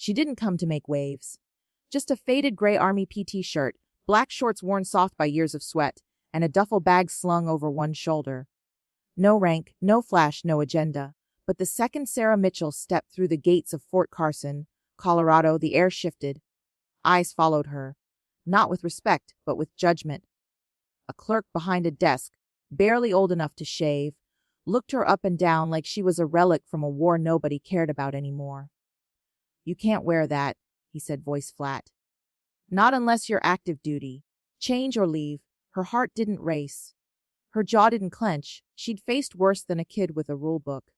She didn't come to make waves. Just a faded gray Army PT shirt, black shorts worn soft by years of sweat, and a duffel bag slung over one shoulder. No rank, no flash, no agenda. But the second Sarah Mitchell stepped through the gates of Fort Carson, Colorado, the air shifted. Eyes followed her, not with respect, but with judgment. A clerk behind a desk, barely old enough to shave, looked her up and down like she was a relic from a war nobody cared about anymore. "You can't wear that," he said, voice flat. "Not unless you're active duty. Change or leave." Her heart didn't race. Her jaw didn't clench. She'd faced worse than a kid with a rule book.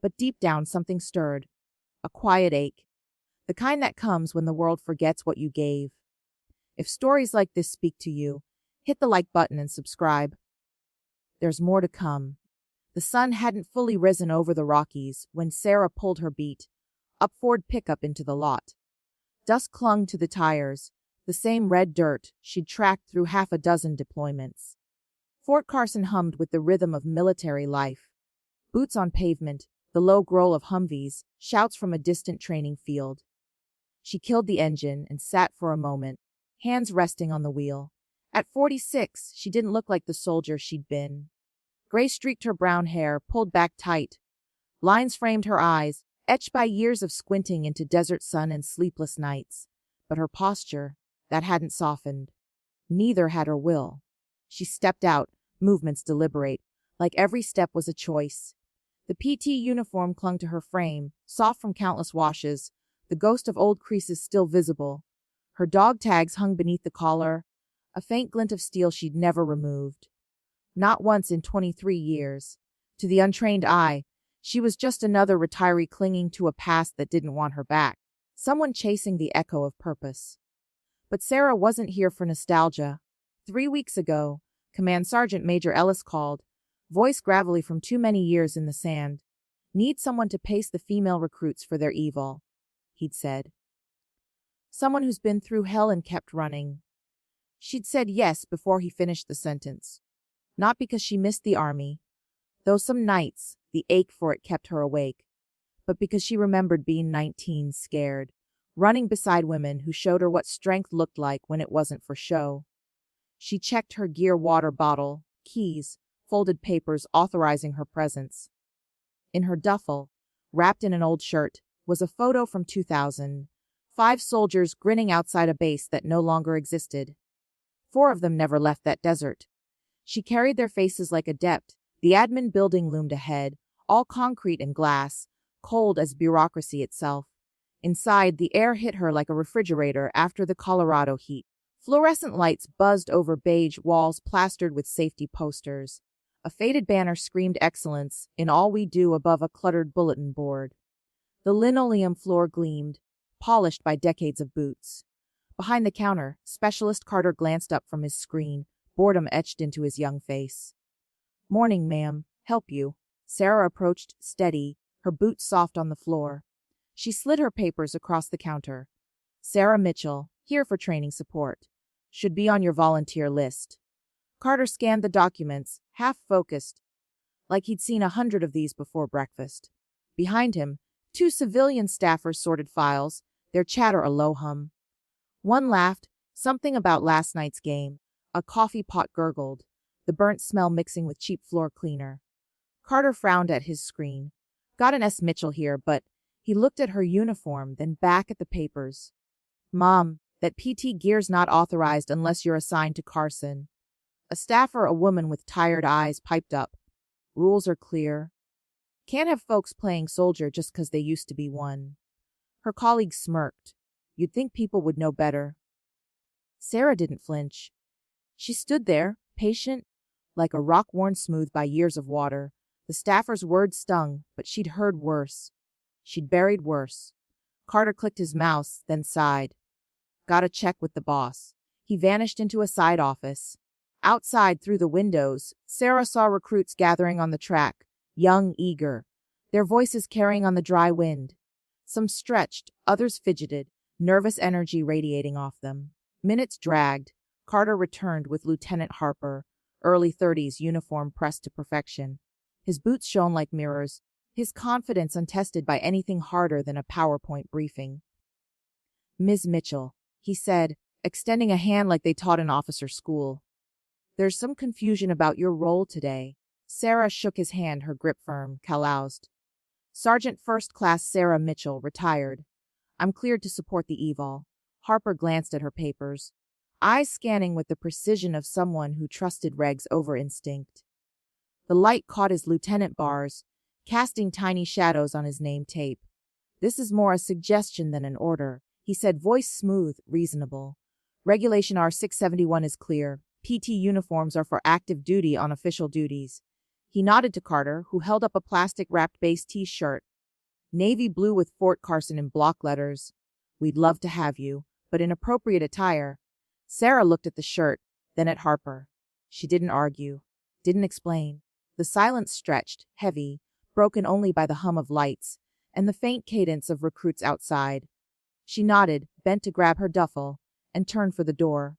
But deep down something stirred. A quiet ache. The kind that comes when the world forgets what you gave. If stories like this speak to you, hit the like button and subscribe. There's more to come. The sun hadn't fully risen over the Rockies when Sarah pulled her beat up Ford pickup into the lot. Dust clung to the tires, the same red dirt she'd tracked through half a dozen deployments. Fort Carson hummed with the rhythm of military life. Boots on pavement, the low growl of Humvees, shouts from a distant training field. She killed the engine and sat for a moment, hands resting on the wheel. At 46, she didn't look like the soldier she'd been. Gray streaked her brown hair, pulled back tight. Lines framed her eyes, etched by years of squinting into desert sun and sleepless nights. But her posture, that hadn't softened. Neither had her will. She stepped out, movements deliberate, like every step was a choice. The PT uniform clung to her frame, soft from countless washes, the ghost of old creases still visible. Her dog tags hung beneath the collar, a faint glint of steel she'd never removed. Not once in 23 years. To the untrained eye, she was just another retiree clinging to a past that didn't want her back. Someone chasing the echo of purpose. But Sarah wasn't here for nostalgia. 3 weeks ago, Command Sergeant Major Ellis called, voice gravelly from too many years in the sand. "Need someone to pace the female recruits for their evil," he'd said. "Someone who's been through hell and kept running." She'd said yes before he finished the sentence. Not because she missed the army, though some nights the ache for it kept her awake, but because she remembered being 19, scared, running beside women who showed her what strength looked like when it wasn't for show. She checked her gear water bottle, keys, folded papers authorizing her presence. In her duffel, wrapped in an old shirt, was a photo from 2000. 5 soldiers grinning outside a base that no longer existed. 4 of them never left that desert. She carried their faces like adept. The admin building loomed ahead, all concrete and glass, cold as bureaucracy itself. Inside, the air hit her like a refrigerator after the Colorado heat. Fluorescent lights buzzed over beige walls plastered with safety posters. A faded banner screamed excellence in all we do above a cluttered bulletin board. The linoleum floor gleamed, polished by decades of boots. Behind the counter, Specialist Carter glanced up from his screen, boredom etched into his young face. "Morning, ma'am. Help you?" Sarah approached, steady, her boots soft on the floor. She slid her papers across the counter. "Sarah Mitchell, here for training support. Should be on your volunteer list." Carter scanned the documents, half-focused, like he'd seen 100 of these before breakfast. Behind him, 2 civilian staffers sorted files, their chatter a low hum. One laughed, something about last night's game. A coffee pot gurgled, the burnt smell mixing with cheap floor cleaner. Carter frowned at his screen. "Got an S. Mitchell here, but..." He looked at her uniform, then back at the papers. "Mom, that PT gear's not authorized unless you're assigned to Carson." A staffer, a woman with tired eyes, piped up. "Rules are clear. Can't have folks playing soldier just 'cause they used to be one." Her colleague smirked. "You'd think people would know better." Sarah didn't flinch. She stood there, patient, like a rock worn smooth by years of water. The staffer's words stung, but she'd heard worse. She'd buried worse. Carter clicked his mouse, then sighed. "Gotta check with the boss." He vanished into a side office. Outside, through the windows, Sarah saw recruits gathering on the track, young, eager, their voices carrying on the dry wind. Some stretched, others fidgeted, nervous energy radiating off them. Minutes dragged. Carter returned with Lieutenant Harper, early 30s, uniform pressed to perfection. His boots shone like mirrors, his confidence untested by anything harder than a PowerPoint briefing. Ms. Mitchell, he said, extending a hand like they taught in officer school. There's some confusion about your role today. Sarah shook his hand, her grip firm, calloused. Sergeant First Class Sarah Mitchell, retired. I'm cleared to support the eval. Harper glanced at her papers, eyes scanning with the precision of someone who trusted regs over instinct. The light caught his lieutenant bars, casting tiny shadows on his name tape. This is more a suggestion than an order, he said, voice smooth, reasonable. Regulation R671 is clear. PT uniforms are for active duty on official duties. He nodded to Carter, who held up a plastic-wrapped base T-shirt. Navy blue with Fort Carson in block letters. We'd love to have you, but in appropriate attire. Sarah looked at the shirt, then at Harper. She didn't argue, didn't explain. The silence stretched, heavy, broken only by the hum of lights, and the faint cadence of recruits outside. She nodded, bent to grab her duffel, and turned for the door.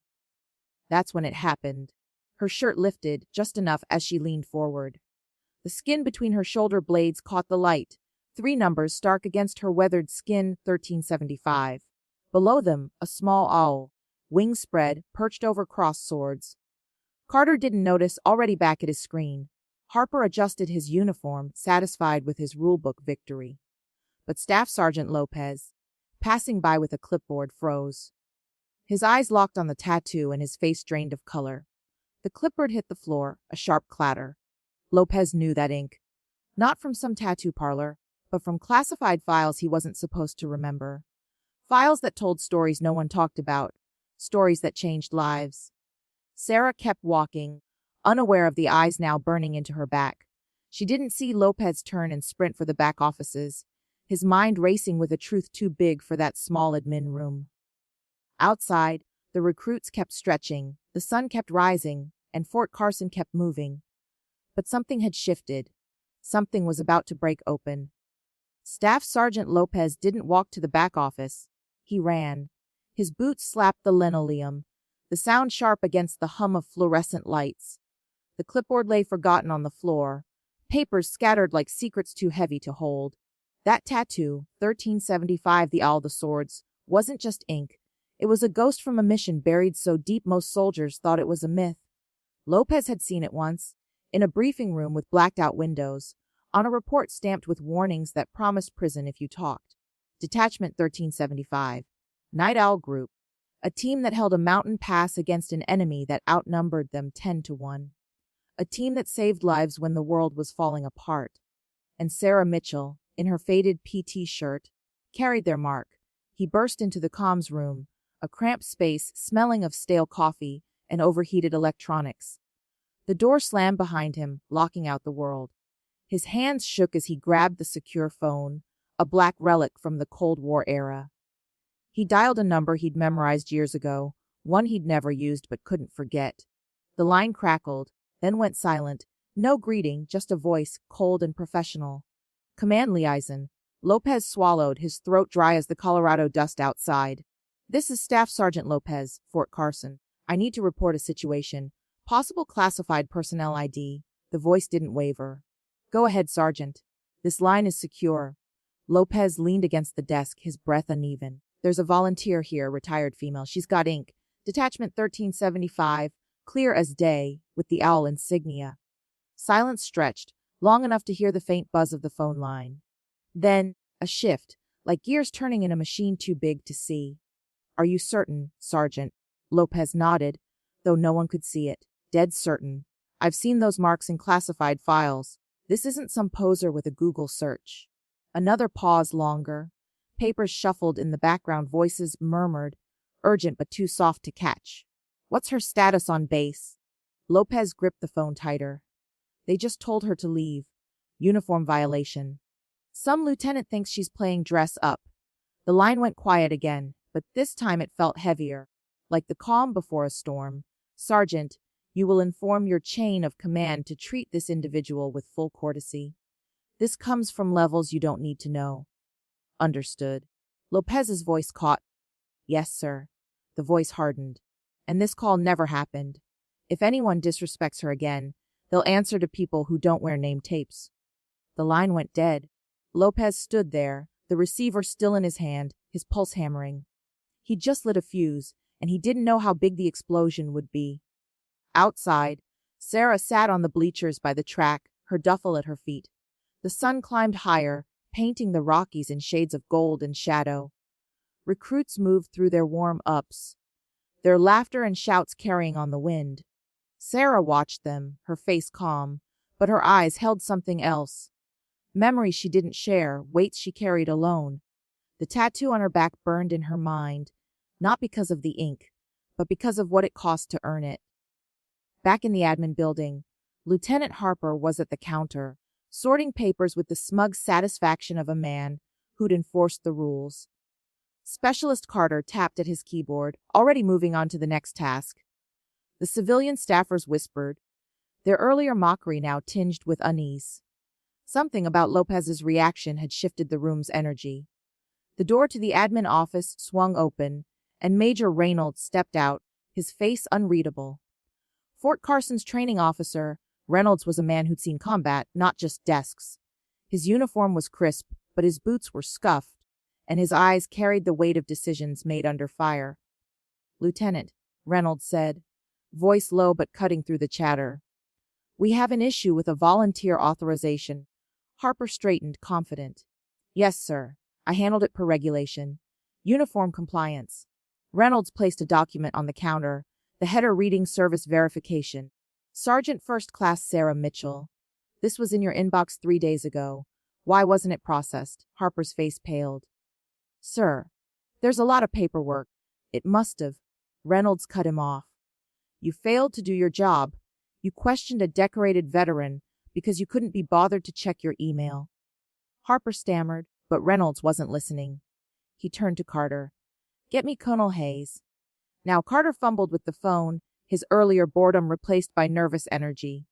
That's when it happened. Her shirt lifted, just enough as she leaned forward. The skin between her shoulder blades caught the light, 3 numbers stark against her weathered skin, 1375. Below them, a small owl, wings spread, perched over crossed swords. Carter didn't notice, already back at his screen. Harper adjusted his uniform, satisfied with his rulebook victory. But Staff Sergeant Lopez, passing by with a clipboard, froze. His eyes locked on the tattoo and his face drained of color. The clipboard hit the floor, a sharp clatter. Lopez knew that ink. Not from some tattoo parlor, but from classified files he wasn't supposed to remember. Files that told stories no one talked about, stories that changed lives. Sarah kept walking, unaware of the eyes now burning into her back. She didn't see Lopez turn and sprint for the back offices, his mind racing with a truth too big for that small admin room. Outside, the recruits kept stretching, the sun kept rising, and Fort Carson kept moving. But something had shifted. Something was about to break open. Staff Sergeant Lopez didn't walk to the back office. He ran. His boots slapped the linoleum, the sound sharp against the hum of fluorescent lights. The clipboard lay forgotten on the floor, papers scattered like secrets too heavy to hold. That tattoo, 1375, the owl, the swords, wasn't just ink. It was a ghost from a mission buried so deep most soldiers thought it was a myth. Lopez had seen it once, in a briefing room with blacked-out windows, on a report stamped with warnings that promised prison if you talked. Detachment 1375. Night Owl Group. A team that held a mountain pass against an enemy that outnumbered them 10-1. A team that saved lives when the world was falling apart. And Sarah Mitchell, in her faded PT shirt, carried their mark. He burst into the comms room, a cramped space smelling of stale coffee and overheated electronics. The door slammed behind him, locking out the world. His hands shook as he grabbed the secure phone, a black relic from the Cold War era. He dialed a number he'd memorized years ago, one he'd never used but couldn't forget. The line crackled, then went silent. No greeting, just a voice, cold and professional. Command liaison. Lopez swallowed, his throat dry as the Colorado dust outside. This is Staff Sergeant Lopez, Fort Carson. I need to report a situation. Possible classified personnel ID. The voice didn't waver. Go ahead, Sergeant. This line is secure. Lopez leaned against the desk, his breath uneven. There's a volunteer here, retired female. She's got ink. Detachment 1375, clear as day, with the owl insignia. Silence stretched, long enough to hear the faint buzz of the phone line. Then, a shift, like gears turning in a machine too big to see. Are you certain, Sergeant? Lopez nodded, though no one could see it. Dead certain. I've seen those marks in classified files. This isn't some poser with a Google search. Another pause, longer. Papers shuffled in the background, voices murmured, urgent but too soft to catch. What's her status on base? Lopez gripped the phone tighter. They just told her to leave. Uniform violation. Some lieutenant thinks she's playing dress up. The line went quiet again, but this time it felt heavier, like the calm before a storm. Sergeant, you will inform your chain of command to treat this individual with full courtesy. This comes from levels you don't need to know. Understood. Lopez's voice caught. Yes, sir. The voice hardened. And this call never happened. If anyone disrespects her again, they'll answer to people who don't wear name tapes. The line went dead. Lopez stood there, the receiver still in his hand, his pulse hammering. He'd just lit a fuse, and he didn't know how big the explosion would be. Outside, Sarah sat on the bleachers by the track, her duffel at her feet. The sun climbed higher, painting the Rockies in shades of gold and shadow. Recruits moved through their warm-ups, their laughter and shouts carrying on the wind. Sarah watched them, her face calm, but her eyes held something else. Memories she didn't share, weights she carried alone. The tattoo on her back burned in her mind, not because of the ink, but because of what it cost to earn it. Back in the admin building, Lieutenant Harper was at the counter, sorting papers with the smug satisfaction of a man who'd enforced the rules. Specialist Carter tapped at his keyboard, already moving on to the next task. The civilian staffers whispered, their earlier mockery now tinged with unease. Something about Lopez's reaction had shifted the room's energy. The door to the admin office swung open, and Major Reynolds stepped out, his face unreadable. Fort Carson's training officer, Reynolds was a man who'd seen combat, not just desks. His uniform was crisp, but his boots were scuffed, and his eyes carried the weight of decisions made under fire. "Lieutenant," Reynolds said, voice low but cutting through the chatter. "We have an issue with a volunteer authorization." Harper straightened, confident. "Yes, sir. I handled it per regulation. Uniform compliance." Reynolds placed a document on the counter, the header reading Service Verification. "Sergeant First Class Sarah Mitchell. This was in your inbox 3 days ago. Why wasn't it processed?" Harper's face paled. "Sir, there's a lot of paperwork. It must have." Reynolds cut him off. "You failed to do your job. You questioned a decorated veteran because you couldn't be bothered to check your email." Harper stammered, but Reynolds wasn't listening. He turned to Carter. "Get me Colonel Hayes." Now Carter fumbled with the phone, his earlier boredom replaced by nervous energy.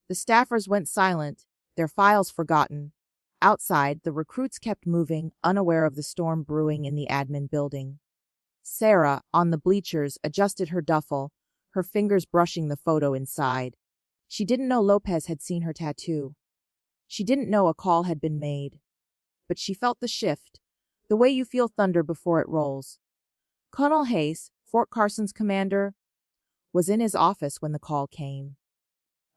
The staffers went silent, their files forgotten. Outside, the recruits kept moving, unaware of the storm brewing in the admin building. Sarah, on the bleachers, adjusted her duffel, her fingers brushing the photo inside. She didn't know Lopez had seen her tattoo. She didn't know a call had been made. But she felt the shift, the way you feel thunder before it rolls. Colonel Hayes, Fort Carson's commander, was in his office when the call came.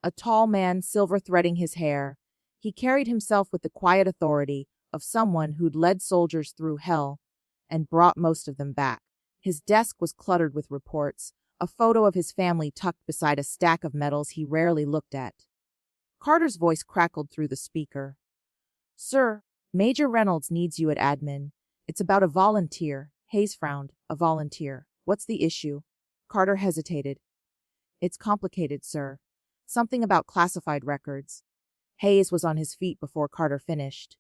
A tall man, silver threading his hair, he carried himself with the quiet authority of someone who'd led soldiers through hell and brought most of them back. His desk was cluttered with reports, a photo of his family tucked beside a stack of medals he rarely looked at. Carter's voice crackled through the speaker. "Sir, Major Reynolds needs you at admin. It's about a volunteer." Hayes frowned. "A volunteer. What's the issue?" Carter hesitated. "It's complicated, sir. Something about classified records." Hayes was on his feet before Carter finished.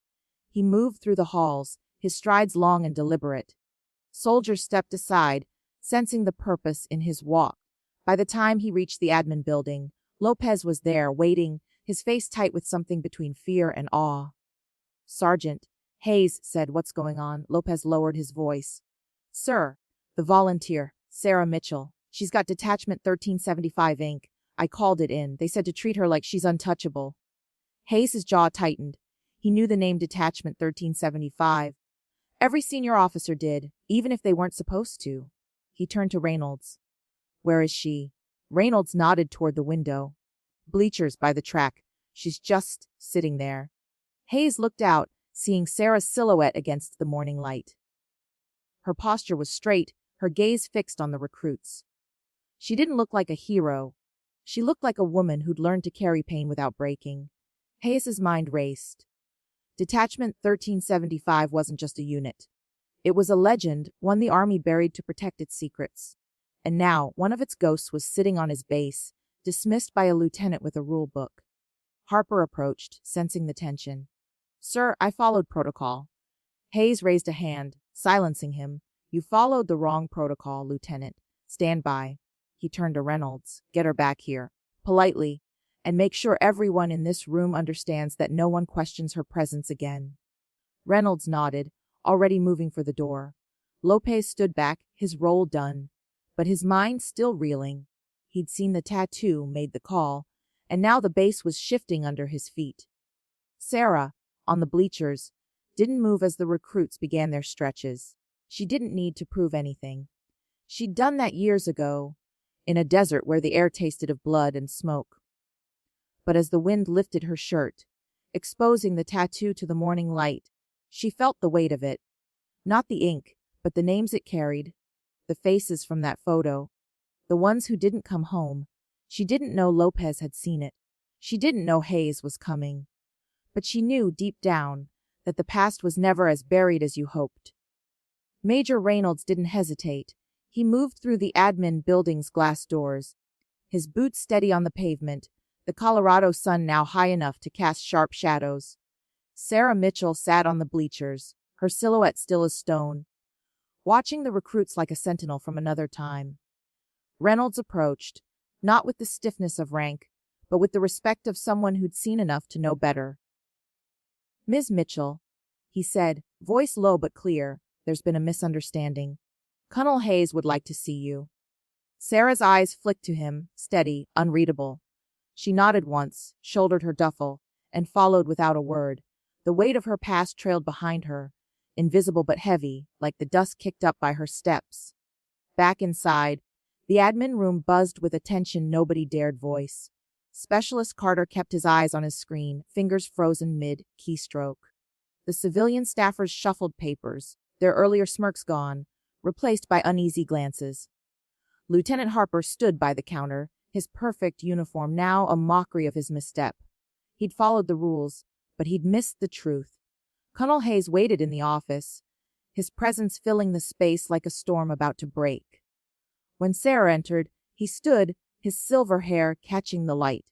He moved through the halls, his strides long and deliberate. Soldiers stepped aside, sensing the purpose in his walk. By the time he reached the admin building, Lopez was there, waiting, his face tight with something between fear and awe. "Sergeant," Hayes said, "what's going on?" Lopez lowered his voice. "Sir, the volunteer, Sarah Mitchell. She's got Detachment 1375 Inc. I called it in. They said to treat her like she's untouchable." Hayes' jaw tightened. He knew the name Detachment 1375. Every senior officer did, even if they weren't supposed to. He turned to Reynolds. "Where is she?" Reynolds nodded toward the window. "Bleachers by the track. She's just sitting there." Hayes looked out, seeing Sarah's silhouette against the morning light. Her posture was straight, her gaze fixed on the recruits. She didn't look like a hero. She looked like a woman who'd learned to carry pain without breaking. Hayes' mind raced. Detachment 1375 wasn't just a unit. It was a legend, one the Army buried to protect its secrets. And now, one of its ghosts was sitting on his base, dismissed by a lieutenant with a rule book. Harper approached, sensing the tension. "Sir, I followed protocol." Hayes raised a hand, silencing him. "You followed the wrong protocol, Lieutenant. Stand by." He turned to Reynolds. "Get her back here. Politely. And make sure everyone in this room understands that no one questions her presence again." Reynolds nodded, already moving for the door. Lopez stood back, his role done, but his mind still reeling. He'd seen the tattoo, made the call, and now the base was shifting under his feet. Sarah, on the bleachers, didn't move as the recruits began their stretches. She didn't need to prove anything. She'd done that years ago, in a desert where the air tasted of blood and smoke. But as the wind lifted her shirt, exposing the tattoo to the morning light, she felt the weight of it. Not the ink, but the names it carried, the faces from that photo, the ones who didn't come home. She didn't know Lopez had seen it. She didn't know Hayes was coming. But she knew deep down that the past was never as buried as you hoped. Major Reynolds didn't hesitate. He moved through the admin building's glass doors, his boots steady on the pavement, the Colorado sun now high enough to cast sharp shadows. Sarah Mitchell sat on the bleachers, her silhouette still as stone, watching the recruits like a sentinel from another time. Reynolds approached, not with the stiffness of rank, but with the respect of someone who'd seen enough to know better. "Ms. Mitchell," he said, voice low but clear, "there's been a misunderstanding. Colonel Hayes would like to see you." Sarah's eyes flicked to him, steady, unreadable. She nodded once, shouldered her duffel, and followed without a word. The weight of her past trailed behind her, invisible but heavy, like the dust kicked up by her steps. Back inside, the admin room buzzed with attention nobody dared voice. Specialist Carter kept his eyes on his screen, fingers frozen mid-keystroke. The civilian staffers shuffled papers, their earlier smirks gone, replaced by uneasy glances. Lieutenant Harper stood by the counter, his perfect uniform now a mockery of his misstep. He'd followed the rules, but he'd missed the truth. Colonel Hayes waited in the office, his presence filling the space like a storm about to break. When Sarah entered, he stood, his silver hair catching the light.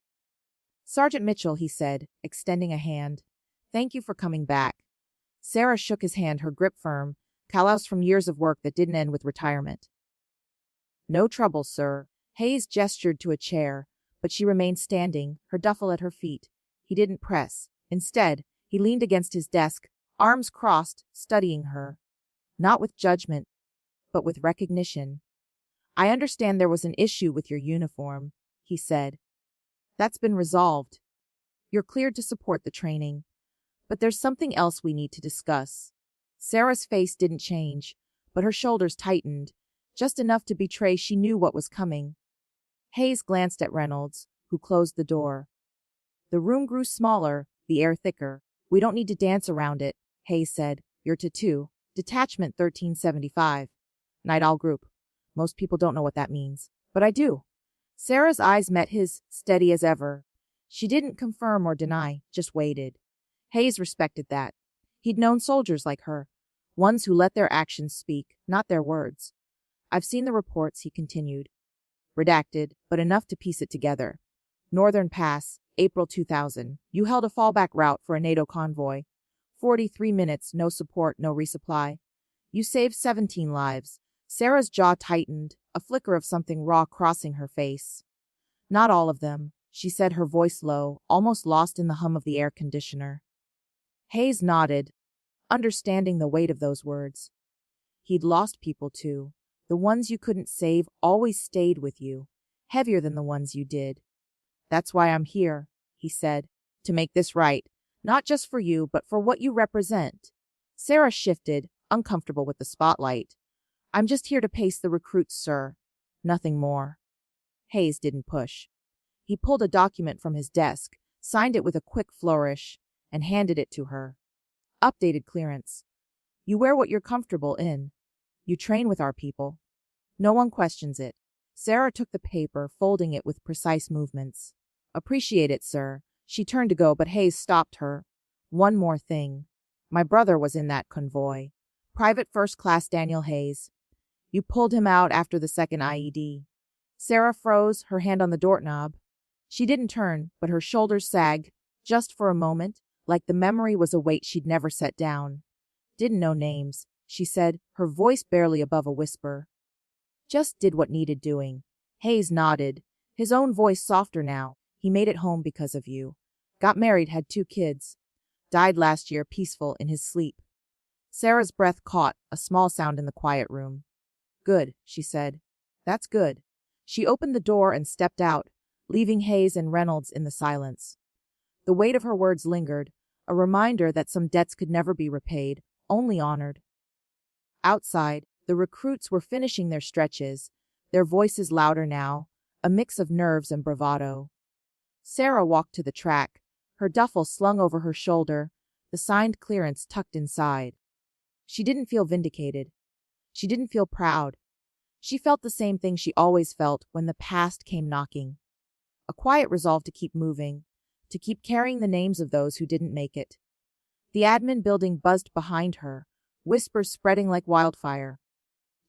"Sergeant Mitchell," he said, extending a hand. "Thank you for coming back." Sarah shook his hand, her grip firm, calloused from years of work that didn't end with retirement. "No trouble, sir." Hayes gestured to a chair, but she remained standing, her duffel at her feet. He didn't press. Instead, he leaned against his desk, arms crossed, studying her. Not with judgment, but with recognition. "I understand there was an issue with your uniform," he said. "That's been resolved. You're cleared to support the training. But there's something else we need to discuss." Sarah's face didn't change, but her shoulders tightened, just enough to betray she knew what was coming. Hayes glanced at Reynolds, who closed the door. The room grew smaller, the air thicker. "We don't need to dance around it," Hayes said. "You're to Detachment 1375. Night Owl Group. Most people don't know what that means, but I do." Sarah's eyes met his, steady as ever. She didn't confirm or deny, just waited. Hayes respected that. He'd known soldiers like her, ones who let their actions speak, not their words. "I've seen the reports," he continued. "Redacted, but enough to piece it together. Northern Pass, April 2000. You held a fallback route for a NATO convoy. 43 minutes, no support, no resupply. You saved 17 lives." Sarah's jaw tightened, a flicker of something raw crossing her face. "Not all of them," she said, her voice low, almost lost in the hum of the air conditioner. Hayes nodded, understanding the weight of those words. He'd lost people too. The ones you couldn't save always stayed with you, heavier than the ones you did. "That's why I'm here," he said, "to make this right, not just for you, but for what you represent." Sarah shifted, uncomfortable with the spotlight. "I'm just here to pace the recruits, sir. Nothing more." Hayes didn't push. He pulled a document from his desk, signed it with a quick flourish, and handed it to her. "Updated clearance. You wear what you're comfortable in. You train with our people. No one questions it." Sarah took the paper, folding it with precise movements. "Appreciate it, sir." She turned to go, but Hayes stopped her. "One more thing. My brother was in that convoy. Private First Class Daniel Hayes. You pulled him out after the second IED." Sarah froze, her hand on the doorknob. She didn't turn, but her shoulders sagged, just for a moment, like the memory was a weight she'd never set down. "Didn't know names," she said, her voice barely above a whisper. "Just did what needed doing." Hayes nodded, his own voice softer now. "He made it home because of you. Got married, had 2 kids. Died last year, peaceful, in his sleep." Sarah's breath caught, a small sound in the quiet room. "Good," she said. "That's good." She opened the door and stepped out, leaving Hayes and Reynolds in the silence. The weight of her words lingered, a reminder that some debts could never be repaid, only honored. Outside, the recruits were finishing their stretches, their voices louder now, a mix of nerves and bravado. Sarah walked to the track, her duffel slung over her shoulder, the signed clearance tucked inside. She didn't feel vindicated. She didn't feel proud. She felt the same thing she always felt when the past came knocking. A quiet resolve to keep moving, to keep carrying the names of those who didn't make it. The admin building buzzed behind her, whispers spreading like wildfire.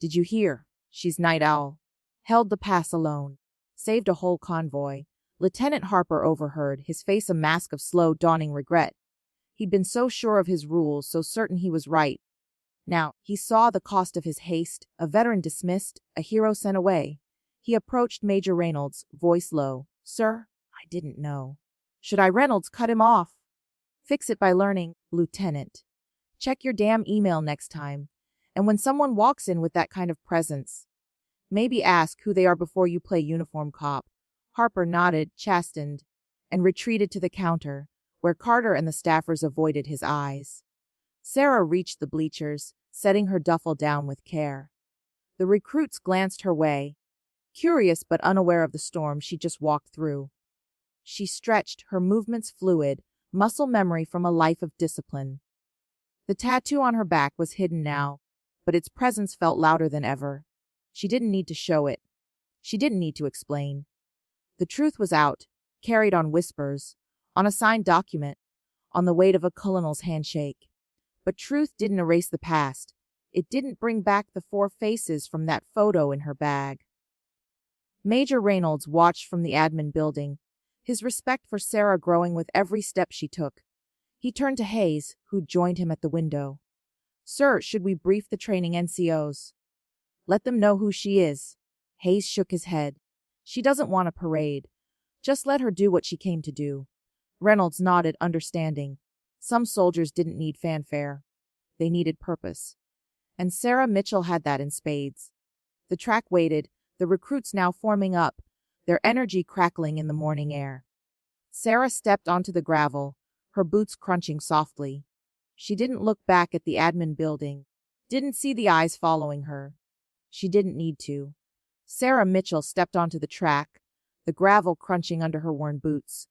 Did you hear? She's Night Owl. Held the pass alone. Saved a whole convoy. Lieutenant Harper overheard, his face a mask of slow, dawning regret. He'd been so sure of his rules, so certain he was right. Now, he saw the cost of his haste, a veteran dismissed, a hero sent away. He approached Major Reynolds, voice low. Sir, I didn't know. Should I Reynolds cut him off? Fix it by learning, Lieutenant. Check your damn email next time. And when someone walks in with that kind of presence, maybe ask who they are before you play uniform cop. Harper nodded, chastened, and retreated to the counter, where Carter and the staffers avoided his eyes. Sarah reached the bleachers, setting her duffel down with care. The recruits glanced her way, curious but unaware of the storm she just walked through. She stretched, her movements fluid, muscle memory from a life of discipline. The tattoo on her back was hidden now, but its presence felt louder than ever. She didn't need to show it. She didn't need to explain. The truth was out, carried on whispers, on a signed document, on the weight of a colonel's handshake. But truth didn't erase the past. It didn't bring back the 4 faces from that photo in her bag. Major Reynolds watched from the admin building, his respect for Sarah growing with every step she took. He turned to Hayes, who'd joined him at the window. Sir, should we brief the training NCOs? Let them know who she is. Hayes shook his head. She doesn't want a parade. Just let her do what she came to do. Reynolds nodded, understanding. Some soldiers didn't need fanfare. They needed purpose. And Sarah Mitchell had that in spades. The track waited, the recruits now forming up, their energy crackling in the morning air. Sarah stepped onto the gravel, her boots crunching softly. She didn't look back at the admin building, didn't see the eyes following her. She didn't need to. Sarah Mitchell stepped onto the track, the gravel crunching under her worn boots.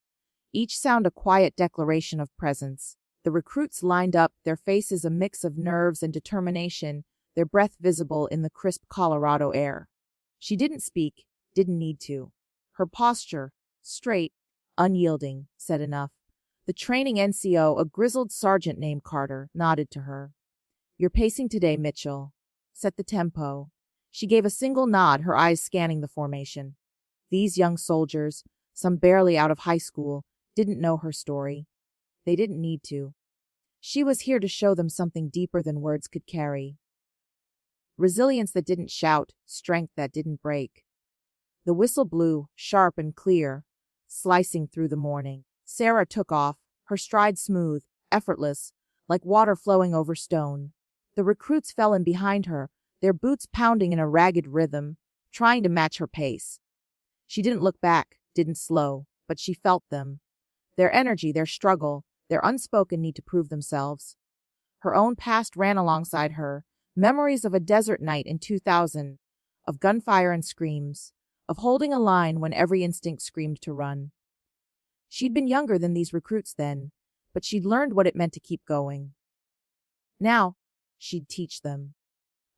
Each sound a quiet declaration of presence. The recruits lined up, their faces a mix of nerves and determination, their breath visible in the crisp Colorado air. She didn't speak, didn't need to. Her posture, straight, unyielding, said enough. The training NCO, a grizzled sergeant named Carter, nodded to her. You're pacing today, Mitchell. Set the tempo. She gave a single nod, her eyes scanning the formation. These young soldiers, some barely out of high school, didn't know her story. They didn't need to. She was here to show them something deeper than words could carry. Resilience that didn't shout, strength that didn't break. The whistle blew, sharp and clear, slicing through the morning. Sarah took off, her stride smooth, effortless, like water flowing over stone. The recruits fell in behind her, their boots pounding in a ragged rhythm, trying to match her pace. She didn't look back, didn't slow, but she felt them. Their energy, their struggle, their unspoken need to prove themselves. Her own past ran alongside her, memories of a desert night in 2000, of gunfire and screams, of holding a line when every instinct screamed to run. She'd been younger than these recruits then, but she'd learned what it meant to keep going. Now, she'd teach them.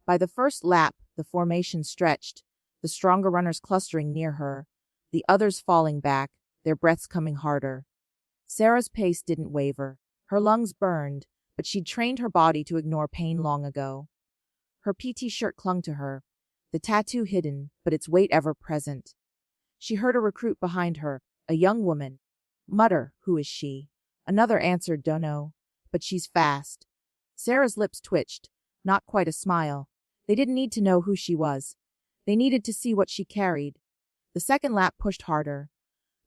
By the first lap, the formation stretched, the stronger runners clustering near her, the others falling back, their breaths coming harder. Sarah's pace didn't waver. Her lungs burned, but she'd trained her body to ignore pain long ago. Her PT shirt clung to her, the tattoo hidden, but its weight ever present. She heard a recruit behind her, a young woman, mutter, "Who is she?" Another answered, "Dunno, but she's fast." Sarah's lips twitched, not quite a smile. They didn't need to know who she was. They needed to see what she carried. The second lap pushed harder.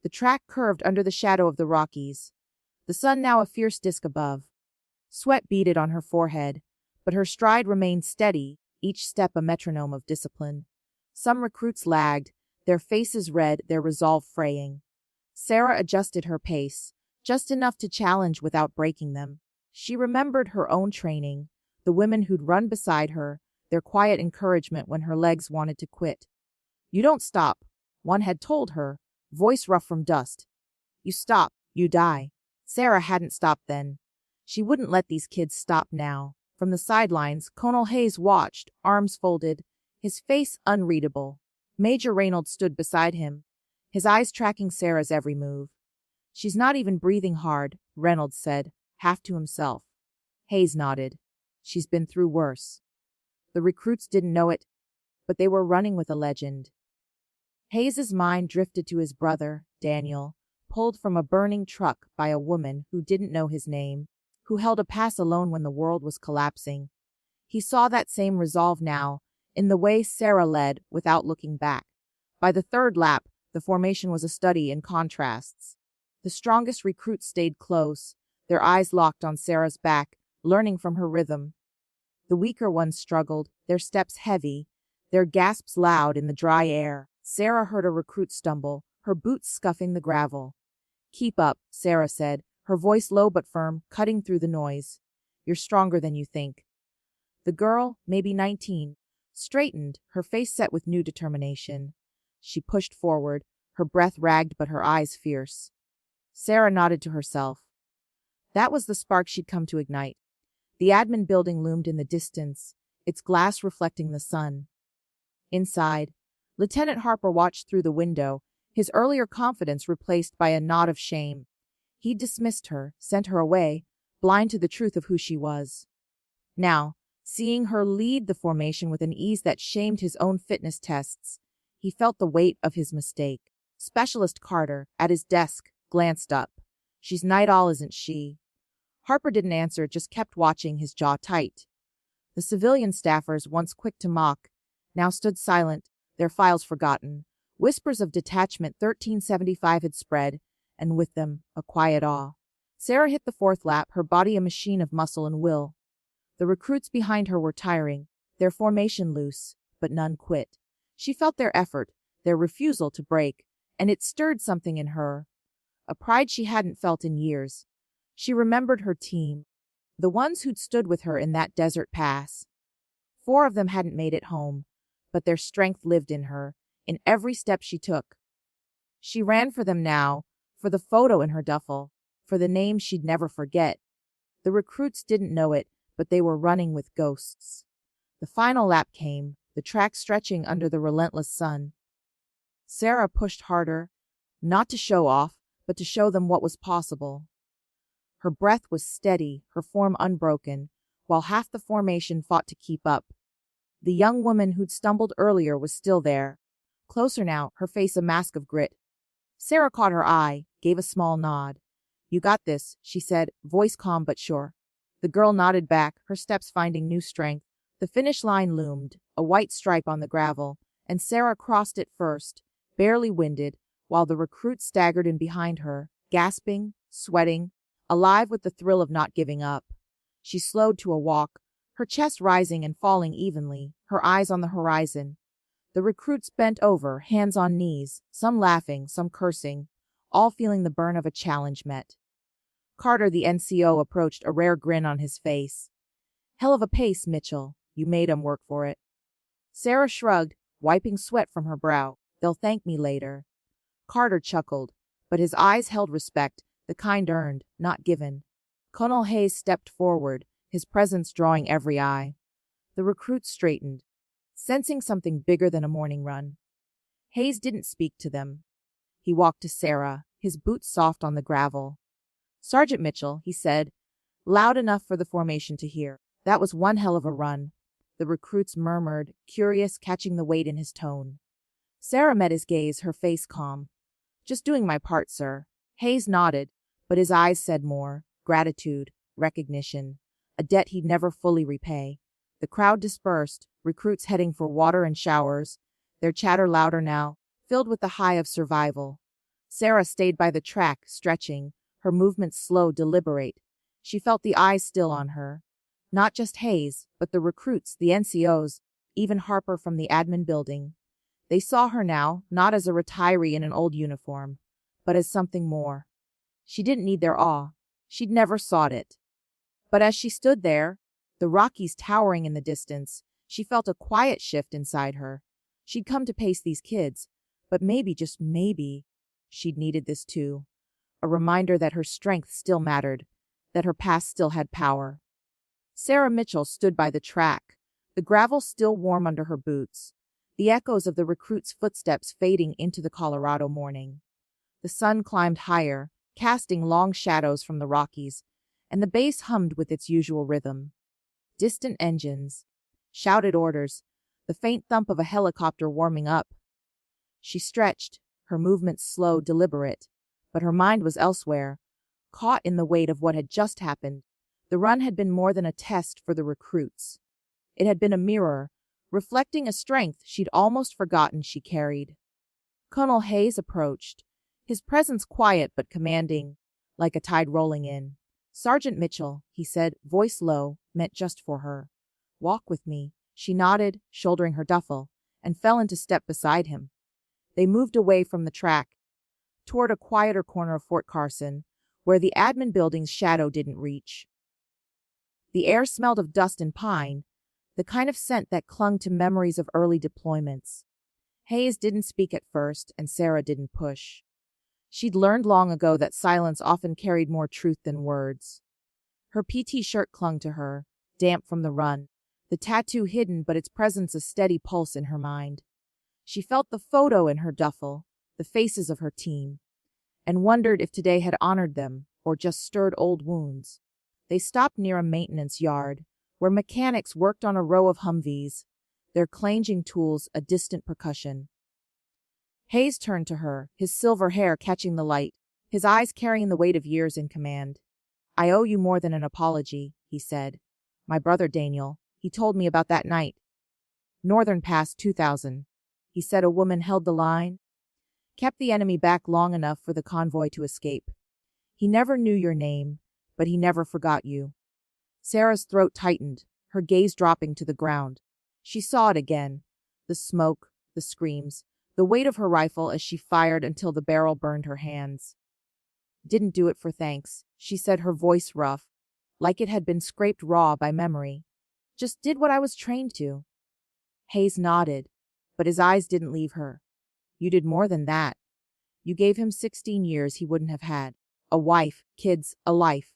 The track curved under the shadow of the Rockies, the sun now a fierce disk above. Sweat beaded on her forehead, but her stride remained steady, each step a metronome of discipline. Some recruits lagged, their faces red, their resolve fraying. Sarah adjusted her pace, just enough to challenge without breaking them. She remembered her own training, the women who'd run beside her, their quiet encouragement when her legs wanted to quit. "You don't stop," one had told her, voice rough from dust. "You stop, you die." Sarah hadn't stopped then. She wouldn't let these kids stop now. From the sidelines, Colonel Hayes watched, arms folded, his face unreadable. Major Reynolds stood beside him, his eyes tracking Sarah's every move. "She's not even breathing hard," Reynolds said, half to himself. Hayes nodded. "She's been through worse." The recruits didn't know it, but they were running with a legend. Hayes's mind drifted to his brother, Daniel, pulled from a burning truck by a woman who didn't know his name, who held a pass alone when the world was collapsing. He saw that same resolve now, in the way Sarah led without looking back. By the third lap, the formation was a study in contrasts. The strongest recruits stayed close, their eyes locked on Sarah's back, learning from her rhythm. The weaker ones struggled, their steps heavy, their gasps loud in the dry air. Sarah heard a recruit stumble, her boots scuffing the gravel. "Keep up," Sarah said, her voice low but firm, cutting through the noise. "You're stronger than you think." The girl, maybe 19, straightened, her face set with new determination. She pushed forward, her breath ragged but her eyes fierce. Sarah nodded to herself. That was the spark she'd come to ignite. The admin building loomed in the distance, its glass reflecting the sun. Inside, Lieutenant Harper watched through the window, his earlier confidence replaced by a nod of shame. He dismissed her, sent her away, blind to the truth of who she was. Now, seeing her lead the formation with an ease that shamed his own fitness tests, he felt the weight of his mistake. Specialist Carter, at his desk, glanced up. "She's night owl, isn't she?" Harper didn't answer, just kept watching, his jaw tight. The civilian staffers, once quick to mock, now stood silent, their files forgotten. Whispers of detachment 1375 had spread, and with them, a quiet awe. Sarah hit the fourth lap, her body a machine of muscle and will. The recruits behind her were tiring, their formation loose, but none quit. She felt their effort, their refusal to break, and it stirred something in her, a pride she hadn't felt in years. She remembered her team, the ones who'd stood with her in that desert pass. 4 of them hadn't made it home, but their strength lived in her, in every step she took. She ran for them now, for the photo in her duffel, for the name she'd never forget. The recruits didn't know it, but they were running with ghosts. The final lap came, the track stretching under the relentless sun. Sarah pushed harder, not to show off, but to show them what was possible. Her breath was steady, her form unbroken, while half the formation fought to keep up. The young woman who'd stumbled earlier was still there. Closer now, her face a mask of grit. Sarah caught her eye, gave a small nod. "You got this," she said, voice calm but sure. The girl nodded back, her steps finding new strength. The finish line loomed, a white stripe on the gravel, and Sarah crossed it first, barely winded, while the recruit staggered in behind her, gasping, sweating, alive with the thrill of not giving up. She slowed to a walk, her chest rising and falling evenly, her eyes on the horizon. The recruits bent over, hands on knees, some laughing, some cursing, all feeling the burn of a challenge met. Carter, the NCO, approached, a rare grin on his face. "Hell of a pace, Mitchell. You made 'em work for it." Sarah shrugged, wiping sweat from her brow. "They'll thank me later." Carter chuckled, but his eyes held respect, the kind earned, not given. Colonel Hayes stepped forward, his presence drawing every eye. The recruits straightened, sensing something bigger than a morning run. Hayes didn't speak to them. He walked to Sarah, his boots soft on the gravel. "Sergeant Mitchell," he said, loud enough for the formation to hear. "That was one hell of a run." The recruits murmured, curious, catching the weight in his tone. Sarah met his gaze, her face calm. "Just doing my part, sir." Hayes nodded, but his eyes said more. Gratitude, recognition, a debt he'd never fully repay. The crowd dispersed, recruits heading for water and showers, their chatter louder now, filled with the high of survival. Sarah stayed by the track, stretching, her movements slow, deliberate. She felt the eyes still on her. Not just Hayes, but the recruits, the NCOs, even Harper from the admin building. They saw her now, not as a retiree in an old uniform, but as something more. She didn't need their awe. She'd never sought it. But as she stood there, the Rockies towering in the distance, She felt a quiet shift inside her. She'd come to pace these kids, but maybe, just maybe, she'd needed this too. A reminder that her strength still mattered, that her past still had power. Sarah Mitchell stood by the track, the gravel still warm under her boots, the echoes of the recruits' footsteps fading into the Colorado morning. The sun climbed higher, casting long shadows from the Rockies, and the bass hummed with its usual rhythm. Distant engines, shouted orders, the faint thump of a helicopter warming up. She stretched, her movements slow, deliberate, but her mind was elsewhere, caught in the weight of what had just happened. The run had been more than a test for the recruits. It had been a mirror, reflecting a strength she'd almost forgotten she carried. Colonel Hayes approached, his presence quiet but commanding, like a tide rolling in. "Sergeant Mitchell," he said, voice low, meant just for her. "Walk with me." She nodded, shouldering her duffel, and fell into step beside him. They moved away from the track, toward a quieter corner of Fort Carson, where the admin building's shadow didn't reach. The air smelled of dust and pine, the kind of scent that clung to memories of early deployments. Hayes didn't speak at first, and Sarah didn't push. She'd learned long ago that silence often carried more truth than words. Her PT shirt clung to her, damp from the run, the tattoo hidden but its presence a steady pulse in her mind. She felt the photo in her duffel, the faces of her team, and wondered if today had honored them or just stirred old wounds. They stopped near a maintenance yard, where mechanics worked on a row of Humvees, their clanging tools a distant percussion. Hayes turned to her, his silver hair catching the light, his eyes carrying the weight of years in command. "I owe you more than an apology," he said. "My brother Daniel, he told me about that night. Northern Pass 2000. He said a woman held the line, kept the enemy back long enough for the convoy to escape. He never knew your name, but he never forgot you." Sarah's throat tightened, her gaze dropping to the ground. She saw it again, the smoke, the screams, the weight of her rifle as she fired until the barrel burned her hands. "Didn't do it for thanks," she said, her voice rough, like it had been scraped raw by memory. "Just did what I was trained to." Hayes nodded, but his eyes didn't leave her. "You did more than that. You gave him 16 years he wouldn't have had. A wife, kids, a life.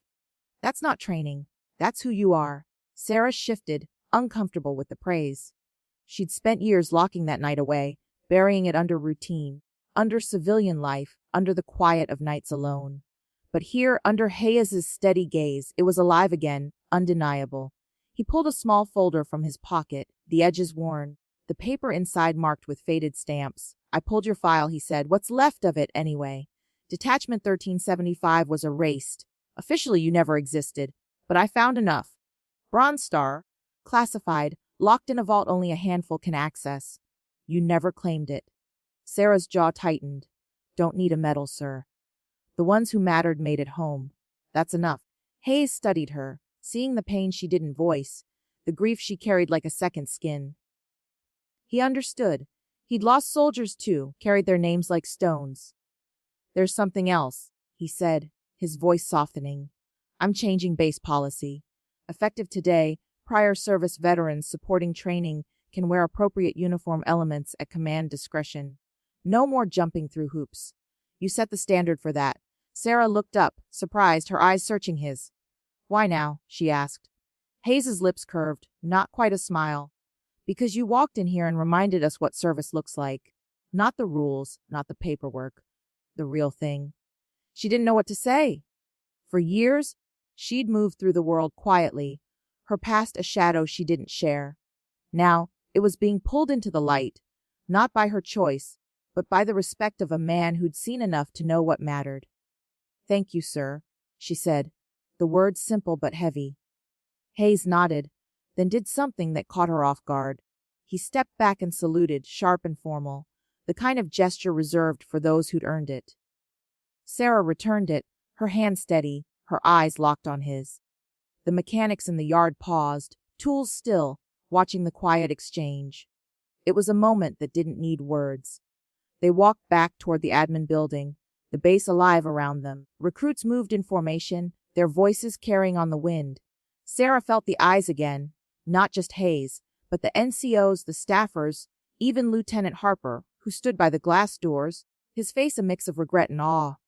That's not training. That's who you are." Sarah shifted, uncomfortable with the praise. She'd spent years locking that night away, burying it under routine, under civilian life, under the quiet of nights alone. But here, under Hayes's steady gaze, it was alive again, undeniable. He pulled a small folder from his pocket, the edges worn, the paper inside marked with faded stamps. "I pulled your file," he said. "What's left of it, anyway? Detachment 1375 was erased. Officially, you never existed. But I found enough. Bronze Star, classified, locked in a vault only a handful can access. You never claimed it." Sarah's jaw tightened. "Don't need a medal, sir. The ones who mattered made it home. That's enough." Hayes studied her, seeing the pain she didn't voice, the grief she carried like a second skin. He understood. He'd lost soldiers too, carried their names like stones. "There's something else," he said, his voice softening. "I'm changing base policy. Effective today, prior service veterans supporting training can wear appropriate uniform elements at command discretion. No more jumping through hoops. You set the standard for that." Sarah looked up, surprised, her eyes searching his. "Why now?" she asked. Hayes's lips curved, not quite a smile. "Because you walked in here and reminded us what service looks like. Not the rules, not the paperwork. The real thing." She didn't know what to say. For years, she'd moved through the world quietly, her past a shadow she didn't share. Now, it was being pulled into the light, not by her choice, but by the respect of a man who'd seen enough to know what mattered. "Thank you, sir," she said, the words simple but heavy. Hayes nodded, then did something that caught her off guard. He stepped back and saluted, sharp and formal, the kind of gesture reserved for those who'd earned it. Sarah returned it, her hand steady, her eyes locked on his. The mechanics in the yard paused, tools still, watching the quiet exchange. It was a moment that didn't need words. They walked back toward the admin building, the base alive around them. Recruits moved in formation, their voices carrying on the wind. Sarah felt the eyes again, not just Hayes, but the NCOs, the staffers, even Lieutenant Harper, who stood by the glass doors, his face a mix of regret and awe.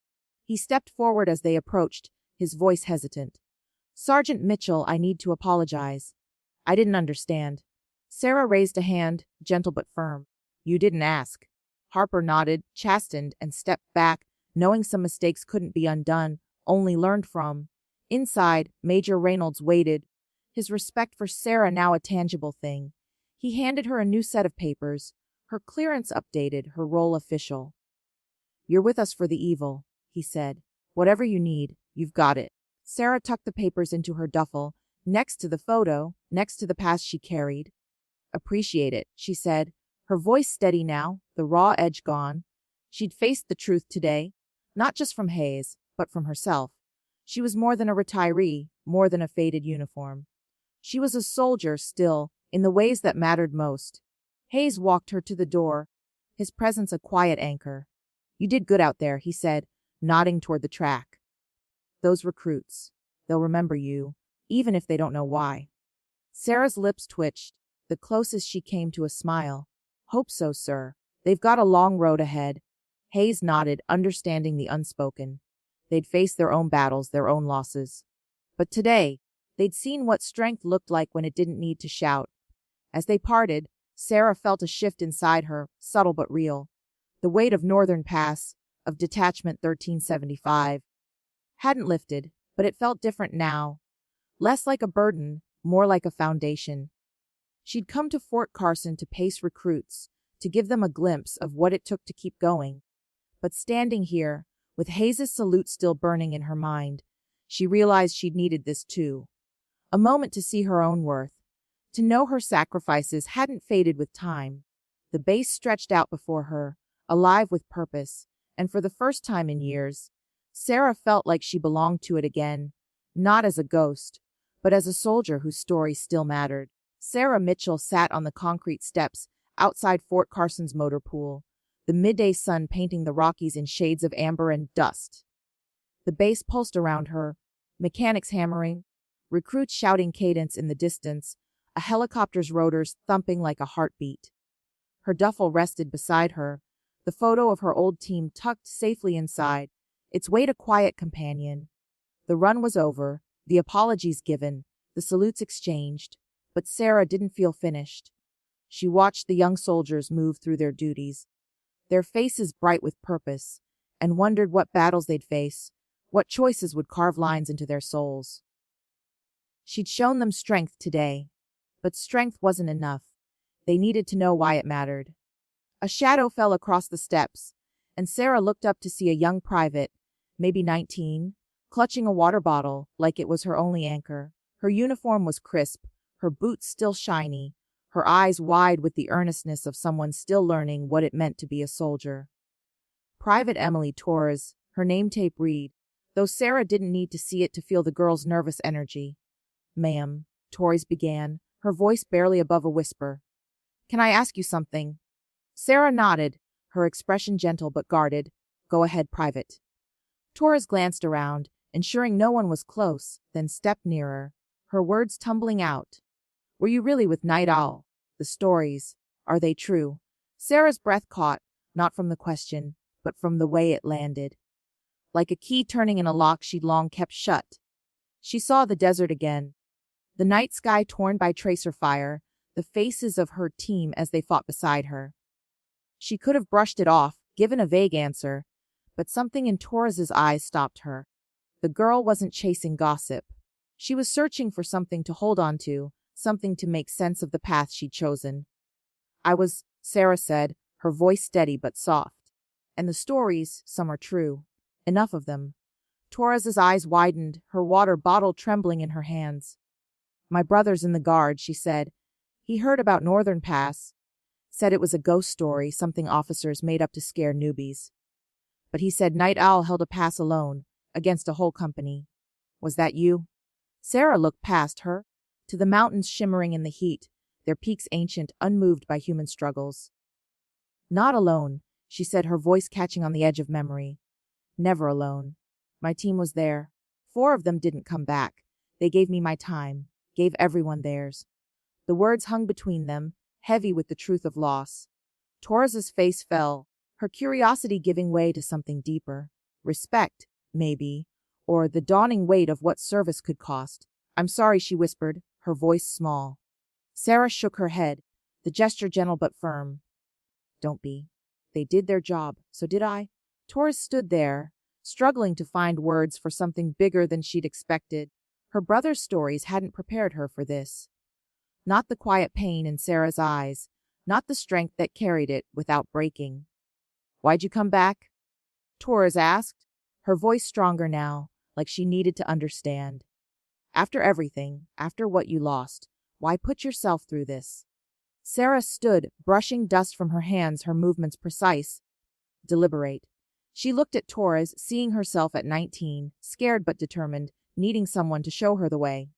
He stepped forward as they approached, his voice hesitant. "Sergeant Mitchell, I need to apologize. I didn't understand." Sarah raised a hand, gentle but firm. "You didn't ask." Harper nodded, chastened, and stepped back, knowing some mistakes couldn't be undone, only learned from. Inside, Major Reynolds waited, his respect for Sarah now a tangible thing. He handed her a new set of papers, her clearance updated, her role official. "You're with us for the evil," he said. "Whatever you need, you've got it." Sarah tucked the papers into her duffel, next to the photo, next to the pass she carried. "Appreciate it," she said, her voice steady now, the raw edge gone. She'd faced the truth today, not just from Hayes, but from herself. She was more than a retiree, more than a faded uniform. She was a soldier still, in the ways that mattered most. Hayes walked her to the door, his presence a quiet anchor. "You did good out there," he said, nodding toward the track. "Those recruits, they'll remember you, even if they don't know why." Sarah's lips twitched, the closest she came to a smile. "Hope so, sir. They've got a long road ahead." Hayes nodded, understanding the unspoken. They'd faced their own battles, their own losses. But today, they'd seen what strength looked like when it didn't need to shout. As they parted, Sarah felt a shift inside her, subtle but real. The weight of Northern Pass, of Detachment 1375, hadn't lifted, but it felt different now. Less like a burden, more like a foundation. She'd come to Fort Carson to pace recruits, to give them a glimpse of what it took to keep going. But standing here, with Hayes' salute still burning in her mind, she realized she'd needed this too. A moment to see her own worth, to know her sacrifices hadn't faded with time. The base stretched out before her, alive with purpose, and for the first time in years, Sarah felt like she belonged to it again, not as a ghost, but as a soldier whose story still mattered. Sarah Mitchell sat on the concrete steps outside Fort Carson's motor pool, the midday sun painting the Rockies in shades of amber and dust. The base pulsed around her, mechanics hammering, recruits shouting cadence in the distance, a helicopter's rotors thumping like a heartbeat. Her duffel rested beside her, the photo of her old team tucked safely inside, its weight a quiet companion. The run was over, the apologies given, the salutes exchanged, but Sarah didn't feel finished. She watched the young soldiers move through their duties, their faces bright with purpose, and wondered what battles they'd face, what choices would carve lines into their souls. She'd shown them strength today, but strength wasn't enough. They needed to know why it mattered. A shadow fell across the steps, and Sarah looked up to see a young private, maybe 19, clutching a water bottle like it was her only anchor. Her uniform was crisp, her boots still shiny, her eyes wide with the earnestness of someone still learning what it meant to be a soldier. Private Emily Torres, her name tape read, though Sarah didn't need to see it to feel the girl's nervous energy. "Ma'am," Torres began, her voice barely above a whisper. "Can I ask you something?" Sarah nodded, her expression gentle but guarded. "Go ahead, Private." Torres glanced around, ensuring no one was close, then stepped nearer, her words tumbling out. "Were you really with Night Owl? The stories, are they true?" Sarah's breath caught, not from the question, but from the way it landed. Like a key turning in a lock she'd long kept shut. She saw the desert again. The night sky torn by tracer fire, the faces of her team as they fought beside her. She could have brushed it off, given a vague answer, but something in Torres's eyes stopped her. The girl wasn't chasing gossip. She was searching for something to hold on to, something to make sense of the path she'd chosen. Sarah said, her voice steady but soft. "And the stories, some are true. Enough of them." Torres's eyes widened, her water bottle trembling in her hands. "My brother's in the guard," she said. "He heard about Northern Pass. Said it was a ghost story, something officers made up to scare newbies. But he said Night Owl held a pass alone, against a whole company. Was that you?" Sarah looked past her, to the mountains shimmering in the heat, their peaks ancient, unmoved by human struggles. "Not alone," she said, her voice catching on the edge of memory. "Never alone. My team was there. 4 of them didn't come back. They gave me my time, gave everyone theirs. The words hung between them, heavy with the truth of loss. Torres's face fell, her curiosity giving way to something deeper. Respect, maybe, or the dawning weight of what service could cost. "I'm sorry," she whispered, her voice small. Sarah shook her head, the gesture gentle but firm. "Don't be. They did their job, so did I." Torres stood there, struggling to find words for something bigger than she'd expected. Her brother's stories hadn't prepared her for this. Not the quiet pain in Sarah's eyes, not the strength that carried it without breaking. "Why'd you come back?" Torres asked, her voice stronger now, like she needed to understand. "After everything, after what you lost, why put yourself through this?" Sarah stood, brushing dust from her hands, her movements precise, deliberate. She looked at Torres, seeing herself at 19, scared but determined, needing someone to show her the way.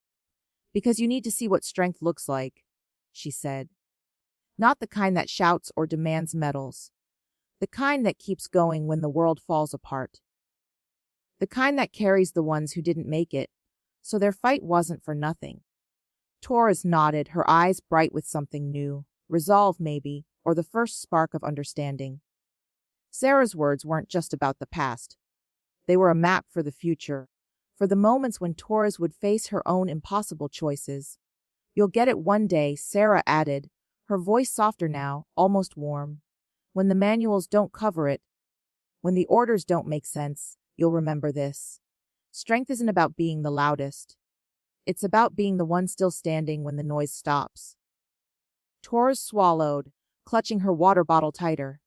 "Because you need to see what strength looks like," she said. "Not the kind that shouts or demands medals. The kind that keeps going when the world falls apart. The kind that carries the ones who didn't make it, so their fight wasn't for nothing." Torres nodded, her eyes bright with something new. Resolve, maybe, or the first spark of understanding. Sarah's words weren't just about the past. They were a map for the future, for the moments when Torres would face her own impossible choices. "You'll get it one day," Sarah added, her voice softer now, almost warm. "When the manuals don't cover it, when the orders don't make sense, you'll remember this. Strength isn't about being the loudest. It's about being the one still standing when the noise stops." Torres swallowed, clutching her water bottle tighter.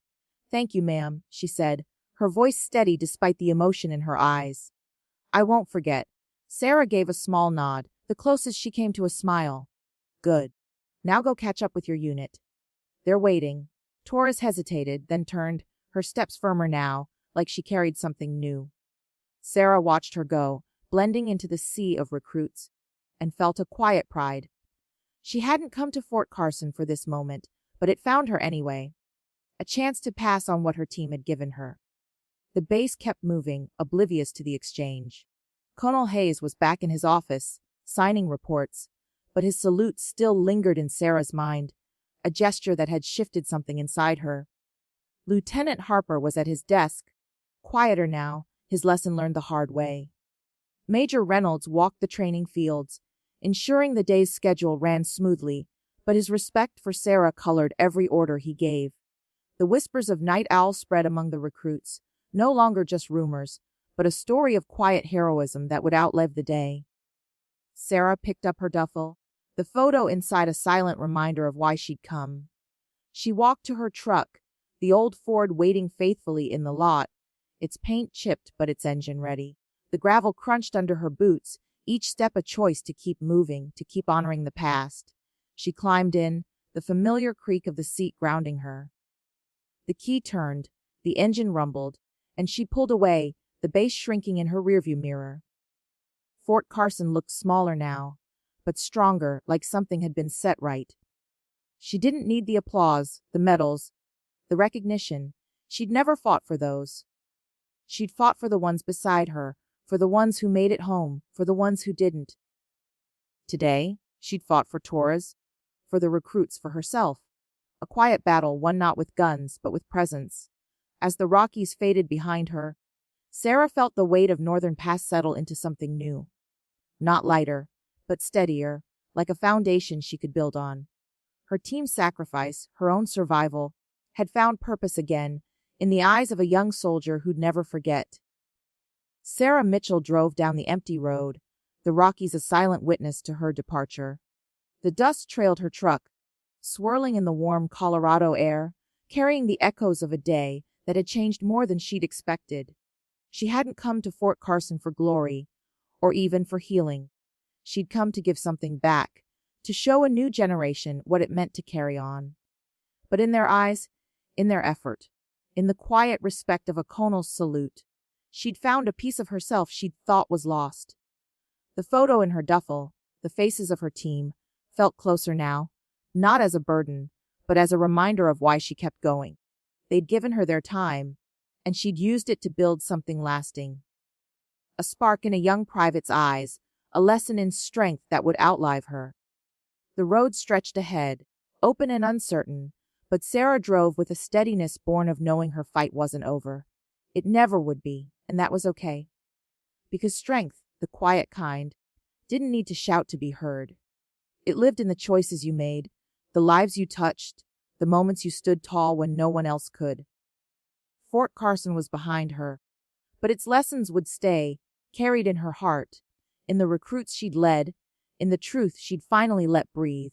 "Thank you, ma'am," she said, her voice steady despite the emotion in her eyes. "I won't forget." Sarah gave a small nod, the closest she came to a smile. "Good. Now go catch up with your unit. They're waiting." Torres hesitated, then turned, her steps firmer now, like she carried something new. Sarah watched her go, blending into the sea of recruits, and felt a quiet pride. She hadn't come to Fort Carson for this moment, but it found her anyway. A chance to pass on what her team had given her. The base kept moving, oblivious to the exchange. Colonel Hayes was back in his office, signing reports, but his salute still lingered in Sarah's mind, a gesture that had shifted something inside her. Lieutenant Harper was at his desk, quieter now, his lesson learned the hard way. Major Reynolds walked the training fields, ensuring the day's schedule ran smoothly, but his respect for Sarah colored every order he gave. The whispers of Night Owl spread among the recruits, no longer just rumors, but a story of quiet heroism that would outlive the day. Sarah picked up her duffel, the photo inside a silent reminder of why she'd come. She walked to her truck, the old Ford waiting faithfully in the lot, its paint chipped but its engine ready. The gravel crunched under her boots, each step a choice to keep moving, to keep honoring the past. She climbed in, the familiar creak of the seat grounding her. The key turned, the engine rumbled, and she pulled away, the base shrinking in her rearview mirror. Fort Carson looked smaller now, but stronger, like something had been set right. She didn't need the applause, the medals, the recognition. She'd never fought for those. She'd fought for the ones beside her, for the ones who made it home, for the ones who didn't. Today, she'd fought for Torres, for the recruits, for herself. A quiet battle, one not with guns, but with presence. As the Rockies faded behind her, Sarah felt the weight of Northern Pass settle into something new. Not lighter, but steadier, like a foundation she could build on. Her team's sacrifice, her own survival, had found purpose again, in the eyes of a young soldier who'd never forget. Sarah Mitchell drove down the empty road, the Rockies a silent witness to her departure. The dust trailed her truck, swirling in the warm Colorado air, carrying the echoes of a day that had changed more than she'd expected. She hadn't come to Fort Carson for glory, or even for healing. She'd come to give something back, to show a new generation what it meant to carry on. But in their eyes, in their effort, in the quiet respect of a colonel's salute, she'd found a piece of herself she'd thought was lost. The photo in her duffel, the faces of her team, felt closer now, not as a burden, but as a reminder of why she kept going. They'd given her their time, and she'd used it to build something lasting. A spark in a young private's eyes, a lesson in strength that would outlive her. The road stretched ahead, open and uncertain, but Sarah drove with a steadiness born of knowing her fight wasn't over. It never would be, and that was okay. Because strength, the quiet kind, didn't need to shout to be heard. It lived in the choices you made, the lives you touched, the moments you stood tall when no one else could. Fort Carson was behind her, but its lessons would stay, carried in her heart, in the recruits she'd led, in the truth she'd finally let breathe.